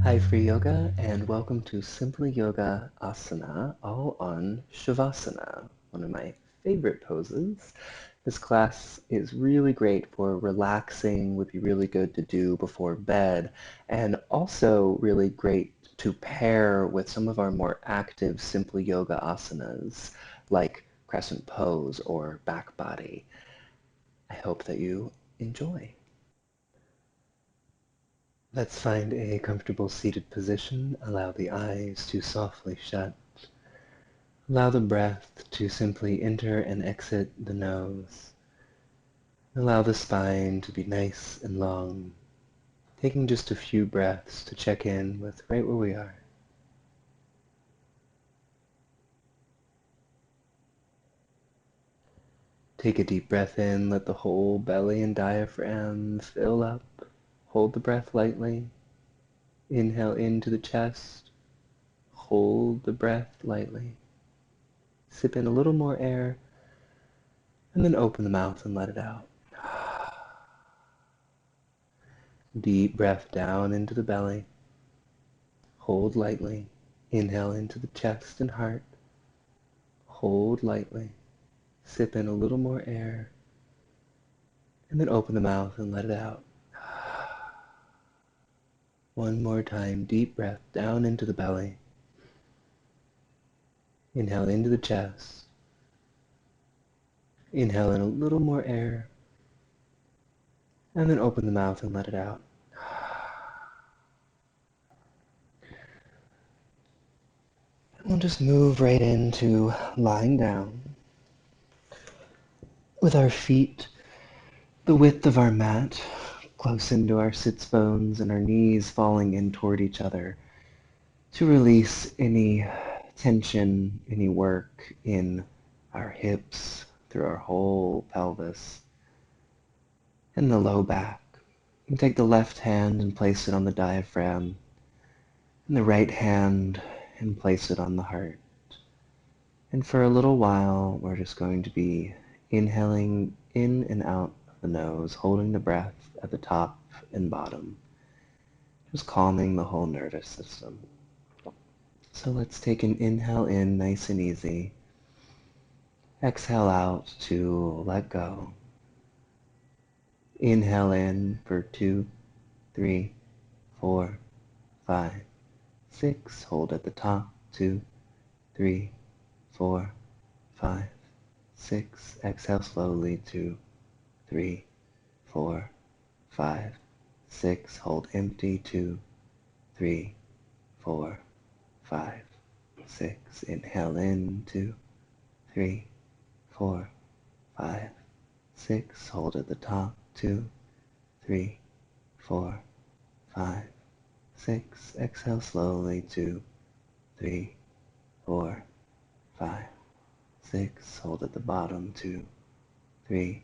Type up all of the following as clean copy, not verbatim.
Hi Free Yoga and welcome to Simply Yoga Asana, all on Shavasana, one of my favorite poses. This class is really great for relaxing, would be really good to do before bed, and also really great to pair with some of our more active Simply Yoga asanas, like crescent pose or back body. I hope that you enjoy. Let's find a comfortable seated position. Allow the eyes to softly shut. Allow the breath to simply enter and exit the nose. Allow the spine to be nice and long, taking just a few breaths to check in with right where we are. Take a deep breath in, let the whole belly and diaphragm fill up. Hold the breath lightly. Inhale into the chest. Hold the breath lightly. Sip in a little more air, and then open the mouth and let it out. Deep breath down into the belly. Hold lightly. Inhale into the chest and heart. Hold lightly. Sip in a little more air, and then open the mouth and let it out. One more time, deep breath down into the belly. Inhale into the chest. Inhale in a little more air, and then open the mouth and let it out. We'll just move right into lying down with our feet the width of our mat, close into our sits bones and our knees falling in toward each other to release any tension, any work in our hips, through our whole pelvis, and the low back. And take the left hand and place it on the diaphragm, and the right hand and place it on the heart. And for a little while, we're just going to be inhaling in and out of the nose, holding the breath at the top and bottom, just calming the whole nervous system. So let's take an inhale in, nice and easy. Exhale out to let go. Inhale in for 2, 3, 4, 5, 6. Hold at the top. 2, 3, 4, 5, 6. Exhale slowly. 2, 3, 4, 5, 6. Hold empty. 2, 3, 4, 5, 6. Inhale in. 2, 3, 4, 5, 6. Hold at the top. 2, 3, 4, 5, 6. Exhale slowly. 2, 3, 4, 5, 6. Hold at the bottom. 2, 3,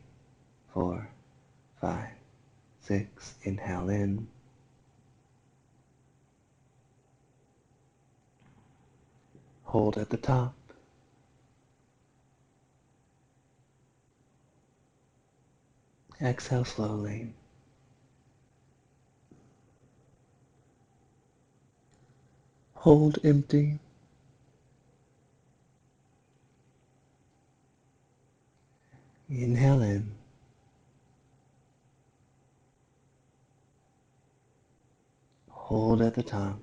4, 5, 6. Inhale in. Hold at the top. Exhale slowly. Hold empty. Inhale in. Hold at the top.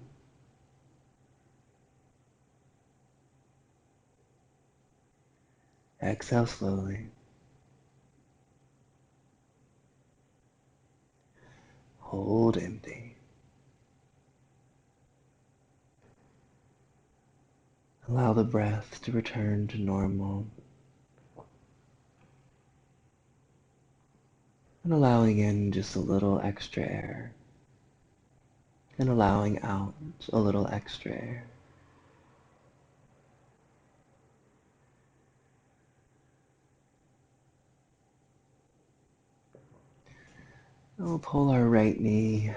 Exhale slowly. Hold empty. Allow the breath to return to normal. And allowing in just a little extra air. And allowing out a little extra air. We'll pull our right knee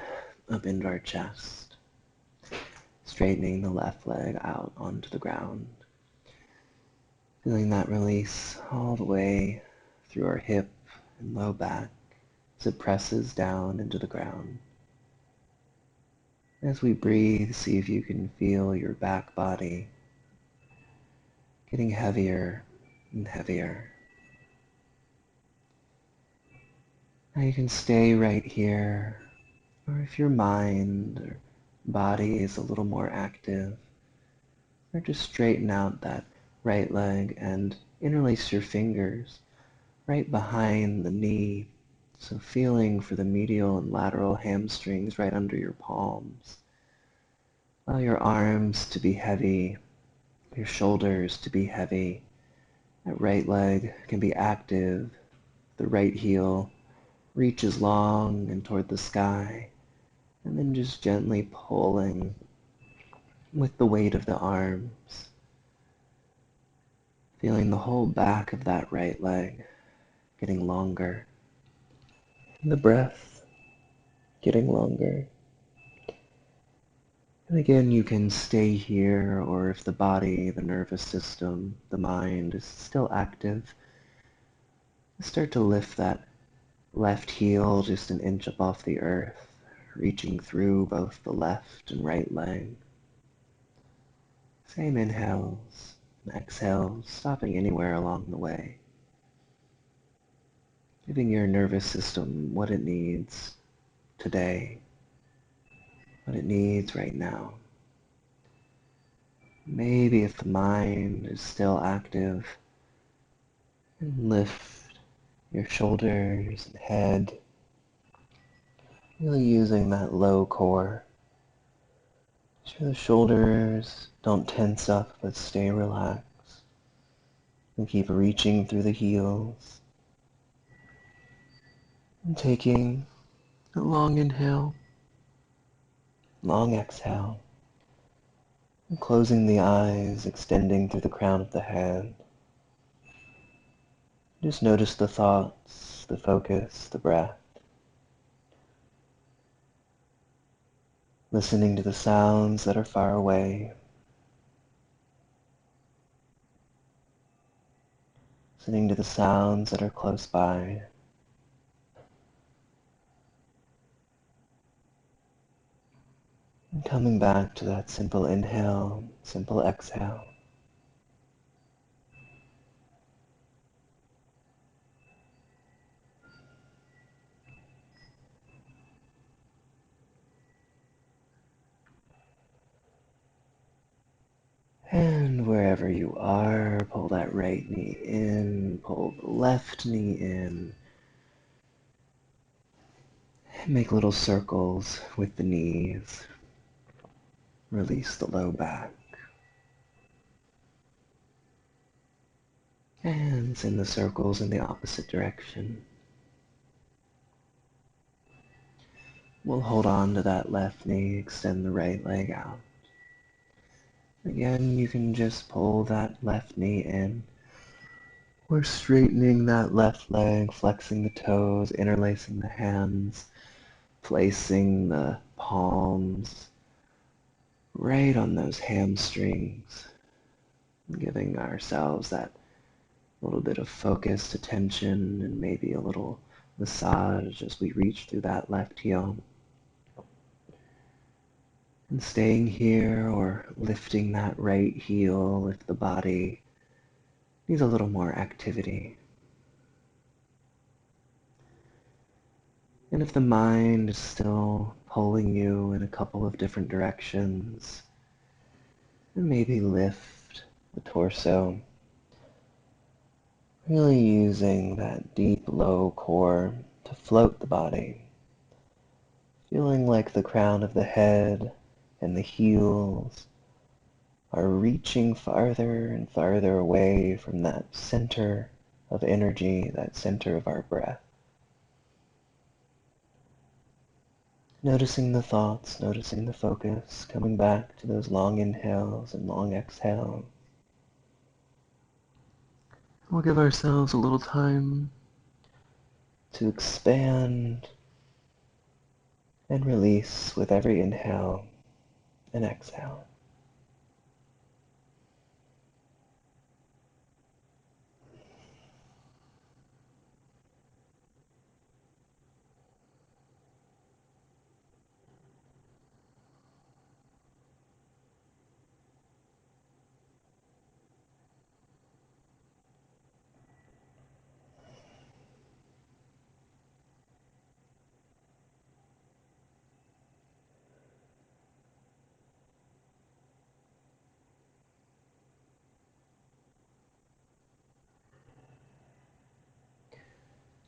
up into our chest, straightening the left leg out onto the ground. Feeling that release all the way through our hip and low back as it presses down into the ground. As we breathe, see if you can feel your back body getting heavier and heavier. Now you can stay right here, or if your mind or body is a little more active, or just straighten out that right leg and interlace your fingers right behind the knee. So feeling for the medial and lateral hamstrings right under your palms. Allow your arms to be heavy, your shoulders to be heavy. That right leg can be active. The right heel reaches long and toward the sky, and then just gently pulling with the weight of the arms. Feeling the whole back of that right leg getting longer. And the breath getting longer. And again, you can stay here, or if the body, the nervous system, the mind is still active, start to lift that left heel just an inch up off the earth, reaching through both the left and right leg. Same inhales and exhales, stopping anywhere along the way. Giving your nervous system what it needs today, what it needs right now. Maybe if the mind is still active, and lift your shoulders and head, really using that low core. Sure the shoulders don't tense up, but stay relaxed. And keep reaching through the heels. And taking a long inhale, long exhale. And closing the eyes, extending through the crown of the head. Just notice the thoughts, the focus, the breath. Listening to the sounds that are far away. Listening to the sounds that are close by. And coming back to that simple inhale, simple exhale. And wherever you are, pull that right knee in, pull the left knee in. And make little circles with the knees. Release the low back. And send the circles in the opposite direction. We'll hold on to that left knee, extend the right leg out. Again, you can just pull that left knee in. We're straightening that left leg, flexing the toes, interlacing the hands, placing the palms right on those hamstrings, giving ourselves that little bit of focused attention and maybe a little massage as we reach through that left heel. And staying here or lifting that right heel if the body needs a little more activity. And if the mind is still pulling you in a couple of different directions, then maybe lift the torso, really using that deep low core to float the body, feeling like the crown of the head and the heels are reaching farther and farther away from that center of energy, that center of our breath. Noticing the thoughts, noticing the focus, coming back to those long inhales and long exhales. We'll give ourselves a little time to expand and release with every inhale and exhale.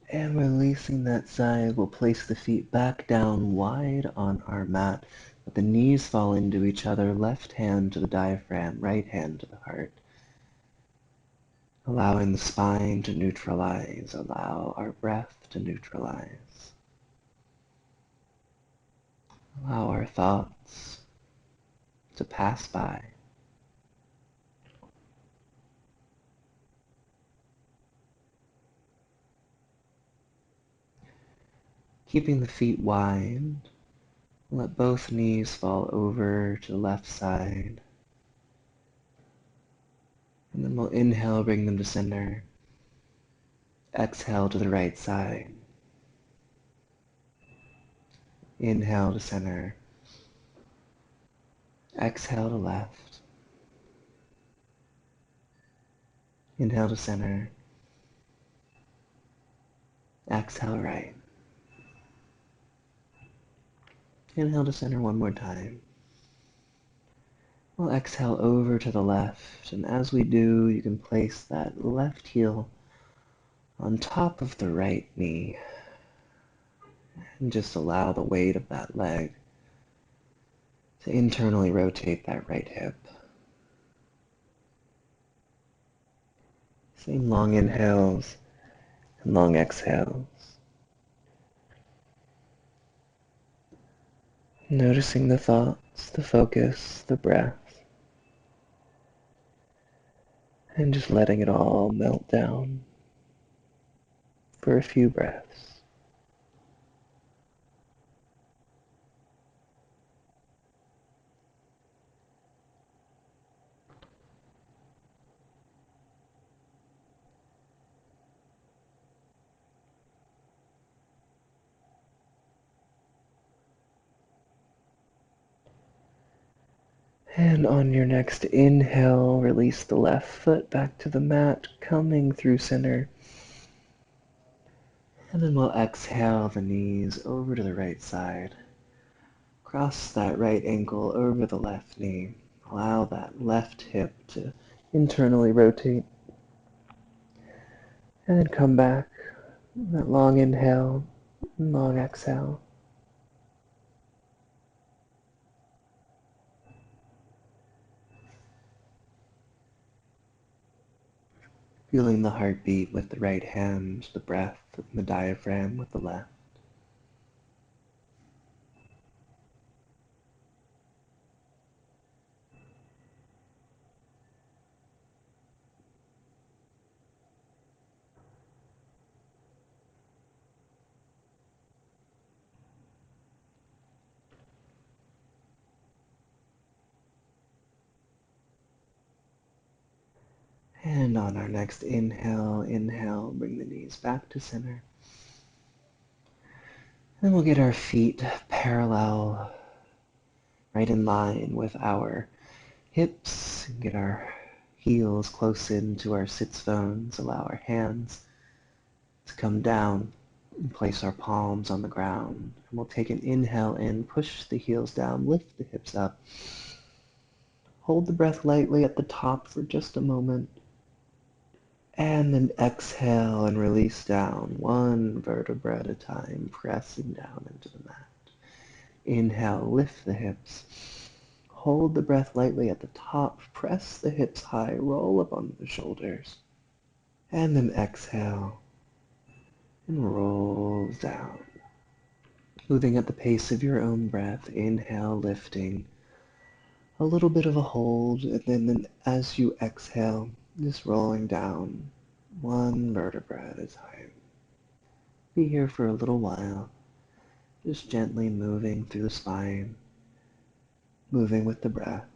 And releasing that side, we'll place the feet back down wide on our mat. Let the knees fall into each other, left hand to the diaphragm, right hand to the heart. Allowing the spine to neutralize, allow our breath to neutralize. Allow our thoughts to pass by. Keeping the feet wide, let both knees fall over to the left side. And then we'll inhale, bring them to center. Exhale to the right side. Inhale to center. Exhale to left. Inhale to center. Exhale right. Inhale to center one more time. We'll exhale over to the left, and as we do, you can place that left heel on top of the right knee, and just allow the weight of that leg to internally rotate that right hip. Same long inhales and long exhales. Noticing the thoughts, the focus, the breath, and just letting it all melt down for a few breaths. And on your next inhale, release the left foot back to the mat, coming through center. And then we'll exhale the knees over to the right side. Cross that right ankle over the left knee. Allow that left hip to internally rotate. And then come back. That long inhale, long exhale. Feeling the heartbeat with the right hand, the breath, the diaphragm with the left. And on our next inhale, bring the knees back to center. And we'll get our feet parallel, right in line with our hips. Get our heels close into our sits bones. Allow our hands to come down and place our palms on the ground. And we'll take an inhale in, push the heels down, lift the hips up. Hold the breath lightly at the top for just a moment. And then exhale and release down, one vertebra at a time, pressing down into the mat. Inhale, lift the hips. Hold the breath lightly at the top, press the hips high, roll up onto the shoulders. And then exhale and roll down. Moving at the pace of your own breath, inhale, lifting. A little bit of a hold, and then as you exhale, just rolling down, one vertebra at a time. Be here for a little while, just gently moving through the spine, moving with the breath.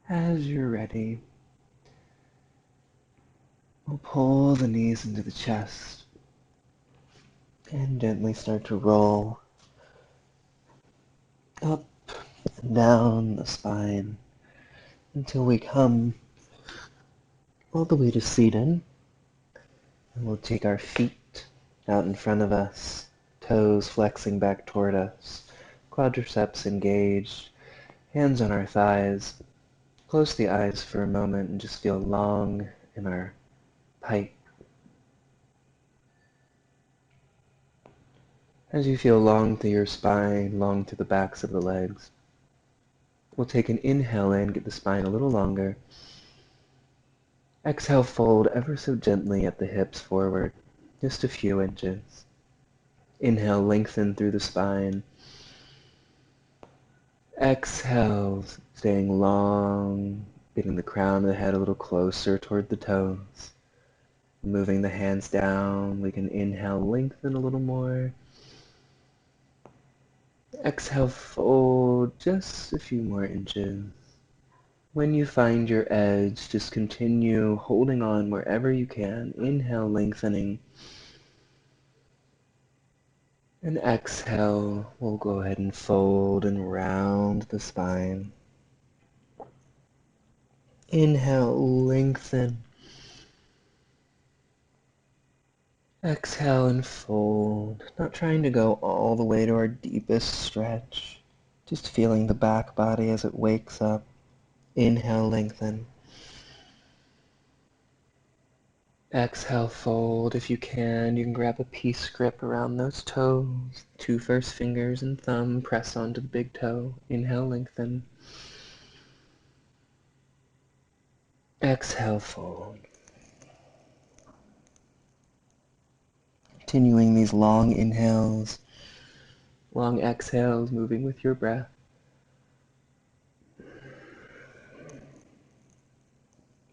As you're ready, we'll pull the knees into the chest and gently start to roll up and down the spine until we come all the way to seated. And we'll take our feet out in front of us, toes flexing back toward us, quadriceps engaged, hands on our thighs. Close the eyes for a moment and just feel long in our pike. As you feel long through your spine, long through the backs of the legs, we'll take an inhale in, get the spine a little longer. Exhale, fold ever so gently at the hips forward, just a few inches. Inhale, lengthen through the spine. Exhale, staying long, getting the crown of the head a little closer toward the toes. Moving the hands down, we can inhale, lengthen a little more. Exhale, fold just a few more inches. When you find your edge, just continue holding on wherever you can. Inhale, lengthening. And exhale, we'll go ahead and fold and round the spine. Inhale, lengthen. Exhale and fold. Not trying to go all the way to our deepest stretch. Just feeling the back body as it wakes up. Inhale, lengthen. Exhale, fold. If you can grab a peace grip around those toes. Two first fingers and thumb press onto the big toe. Inhale, lengthen. Exhale, fold. Continuing these long inhales, long exhales, moving with your breath.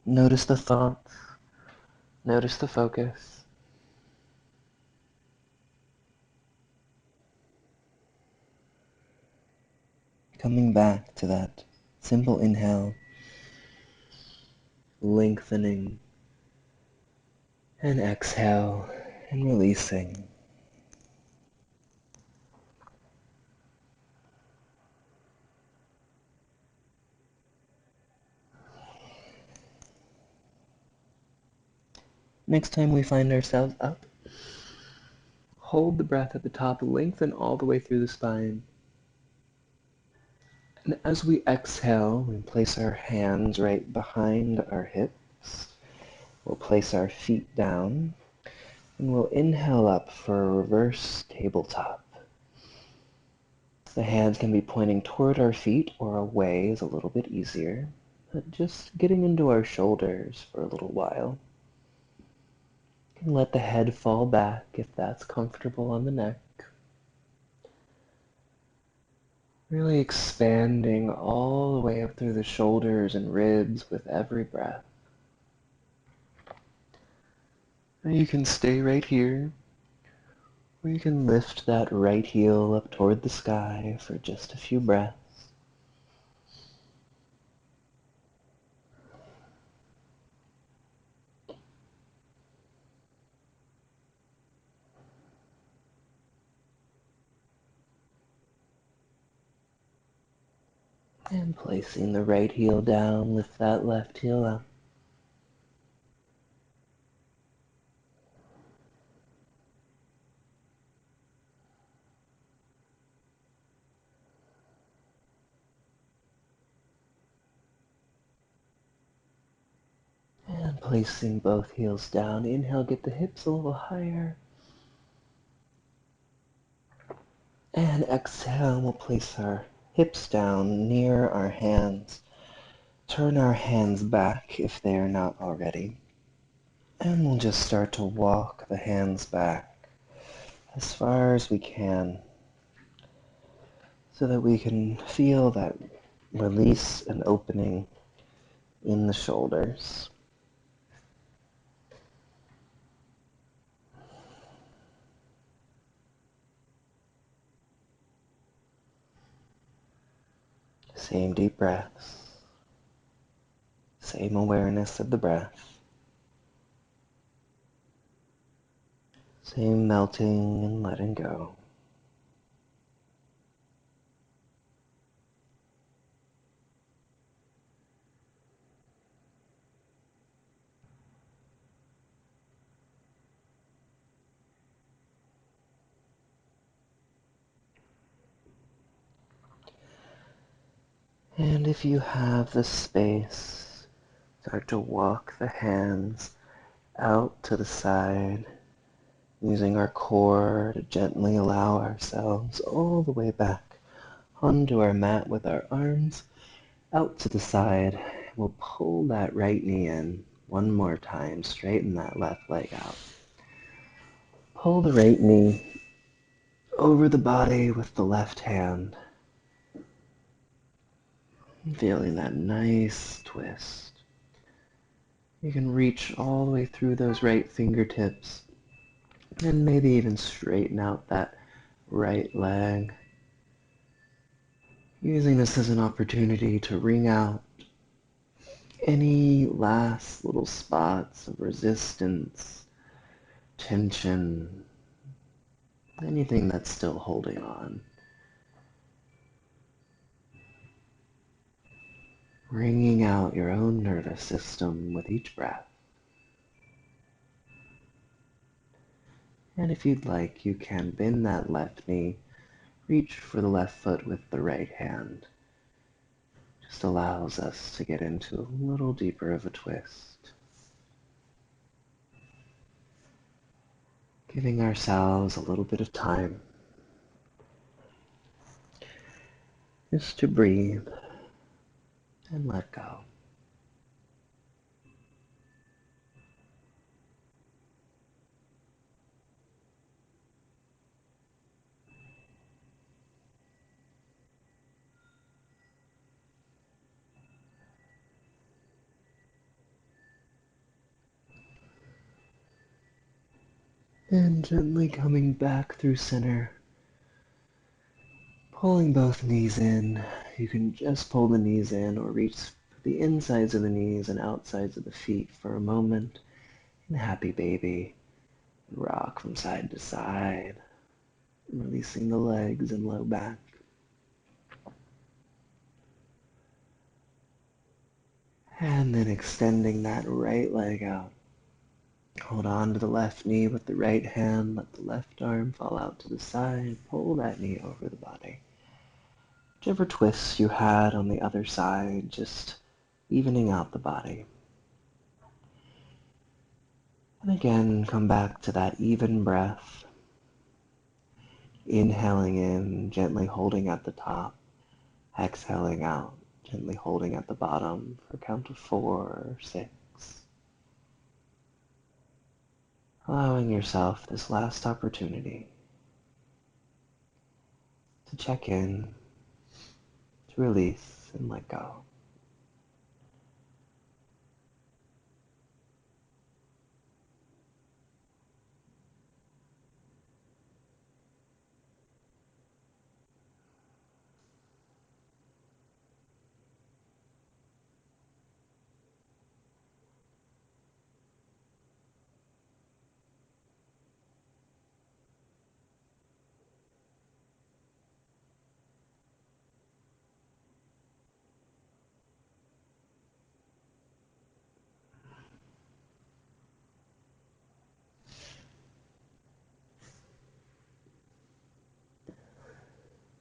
Notice the thoughts. Notice the focus. Coming back to that simple inhale, lengthening, and exhale, and releasing. Next time we find ourselves up, hold the breath at the top, lengthen all the way through the spine. And as we exhale, we place our hands right behind our hips. We'll place our feet down, and we'll inhale up for a reverse tabletop. The hands can be pointing toward our feet or away is a little bit easier, but just getting into our shoulders for a little while. You can let the head fall back if that's comfortable on the neck. Really expanding all the way up through the shoulders and ribs with every breath. And you can stay right here, or you can lift that right heel up toward the sky for just a few breaths. And placing the right heel down, lift that left heel up. And placing both heels down. Inhale, get the hips a little higher. And exhale, we'll place our hips down near our hands. Turn our hands back if they are not already. And we'll just start to walk the hands back as far as we can so that we can feel that release and opening in the shoulders. Same deep breaths. Same awareness of the breath. Same melting and letting go. And if you have the space, start to walk the hands out to the side, using our core to gently allow ourselves all the way back onto our mat with our arms out to the side. We'll pull that right knee in one more time, straighten that left leg out. Pull the right knee over the body with the left hand, feeling that nice twist. You can reach all the way through those right fingertips and maybe even straighten out that right leg, using this as an opportunity to wring out any last little spots of resistance, tension, anything that's still holding on. Wringing out your own nervous system with each breath. And if you'd like, you can bend that left knee, reach for the left foot with the right hand. Just allows us to get into a little deeper of a twist. Giving ourselves a little bit of time just to breathe and let go. And gently coming back through center, pulling both knees in. You can just pull the knees in or reach the insides of the knees and outsides of the feet for a moment. And happy baby. Rock from side to side, releasing the legs and low back. And then extending that right leg out. Hold on to the left knee with the right hand. Let the left arm fall out to the side. Pull that knee over the body. Whichever twists you had on the other side, just evening out the body. And again, come back to that even breath. Inhaling in, gently holding at the top. Exhaling out, gently holding at the bottom for a count of 4 or 6. Allowing yourself this last opportunity to check in, to release and let go.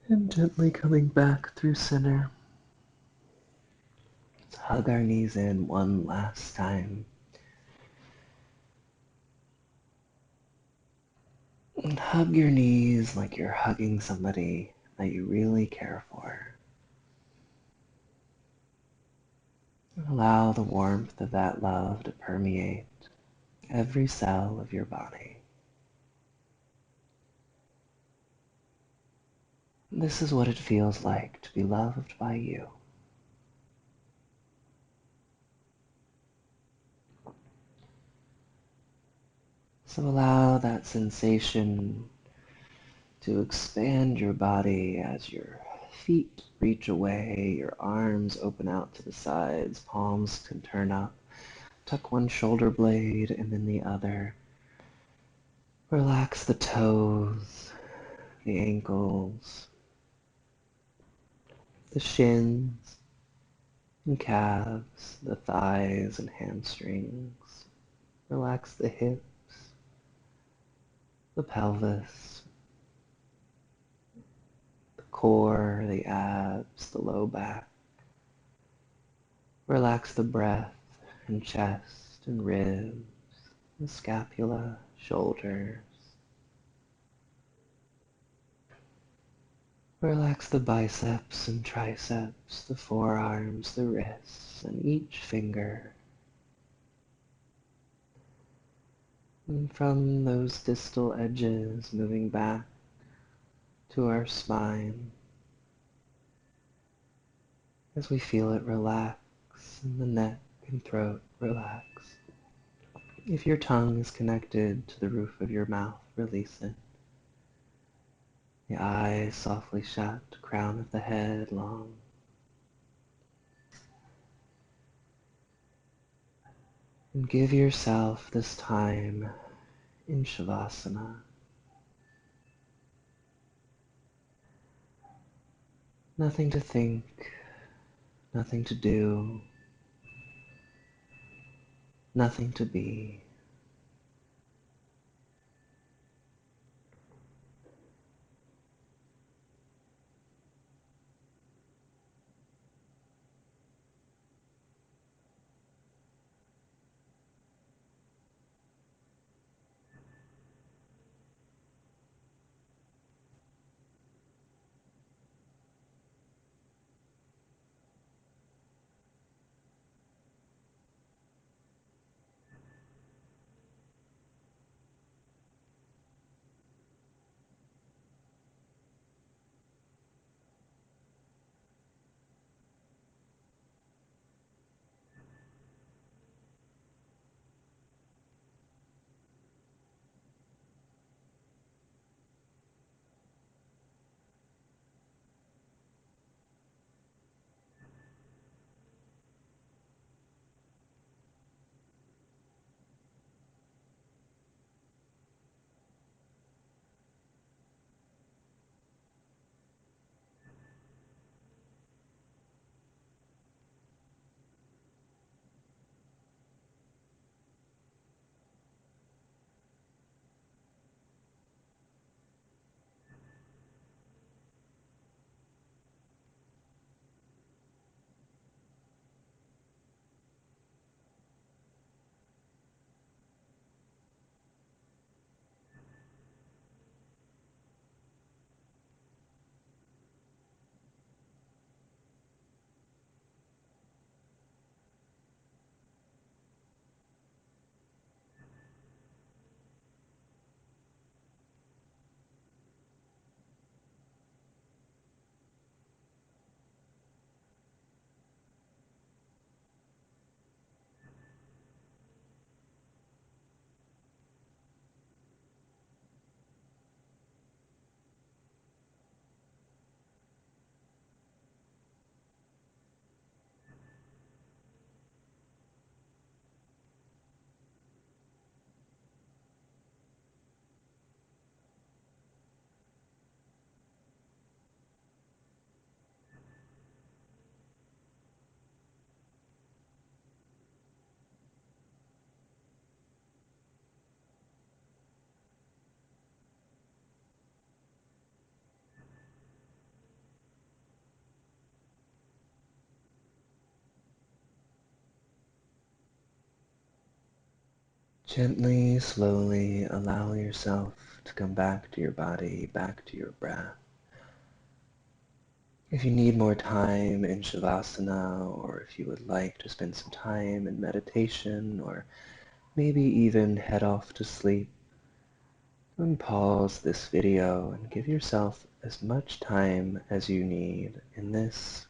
And gently coming back through center. Let's hug our knees in one last time. And hug your knees like you're hugging somebody that you really care for. And allow the warmth of that love to permeate every cell of your body. This is what it feels like to be loved by you. So allow that sensation to expand your body as you're feet reach away, your arms open out to the sides, palms can turn up. Tuck one shoulder blade and then the other. Relax the toes, the ankles, the shins and calves, the thighs and hamstrings. Relax the hips, the pelvis, the core, the abs, the low back. Relax the breath and chest and ribs, the scapula, shoulders. Relax the biceps and triceps, the forearms, the wrists, and each finger. And from those distal edges, moving back to our spine, as we feel it relax, and the neck and throat relax. If your tongue is connected to the roof of your mouth, release it. The eyes softly shut, crown of the head long. And give yourself this time in Savasana. Nothing to think, nothing to do, nothing to be. Gently, slowly allow yourself to come back to your body, back to your breath. If you need more time in Shavasana, or if you would like to spend some time in meditation, or maybe even head off to sleep, then pause this video and give yourself as much time as you need in this,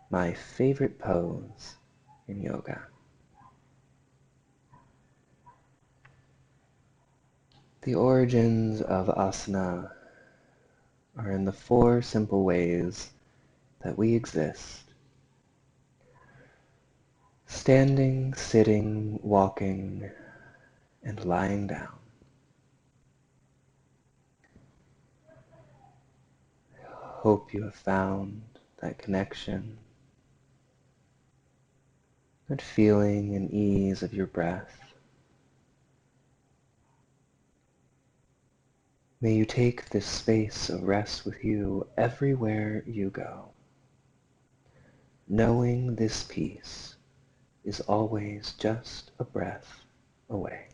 my favorite pose in yoga. The origins of asana are in the 4 simple ways that we exist. Standing, sitting, walking, and lying down. Hope you have found that connection, that feeling and ease of your breath. May you take this space of rest with you everywhere you go, knowing this peace is always just a breath away.